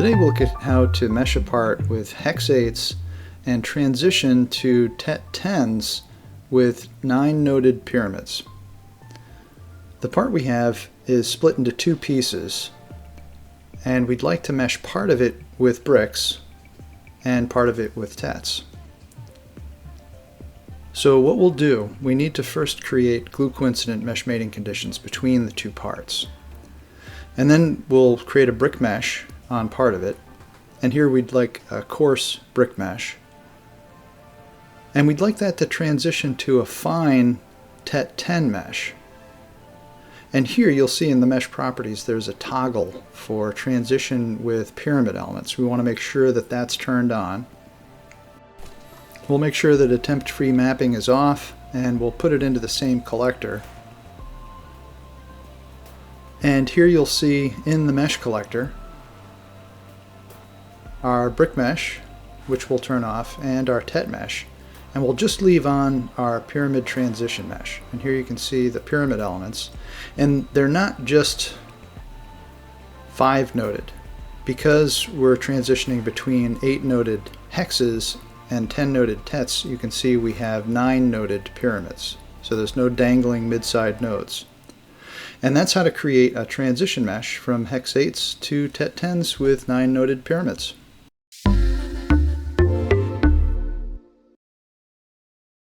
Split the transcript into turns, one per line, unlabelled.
Today we'll look at how to mesh apart with Hex8s and transition to Tet10s with 9-noded pyramids. The part we have is split into two pieces, and we'd like to mesh part of it with bricks and part of it with Tets. So what we'll do, we need to first create glue coincident mesh mating conditions between the two parts. And then we'll create a brick mesh on part of it. And here we'd like a coarse brick mesh. And we'd like that to transition to a fine Tet10 mesh. And here you'll see in the mesh properties there's a toggle for transition with pyramid elements. We want to make sure that that's turned on. We'll make sure that attempt-free mapping is off, and we'll put it into the same collector. And here you'll see in the mesh collector our brick mesh, which we'll turn off, and our Tet mesh. And we'll just leave on our pyramid transition mesh. And here you can see the pyramid elements. And they're not just 5-noded. Because we're transitioning between 8-noded hexes and 10-noded Tets, you can see we have 9-noded pyramids. So there's no dangling mid-side nodes. And that's how to create a transition mesh from Hex8s to Tet10s with 9-noded pyramids.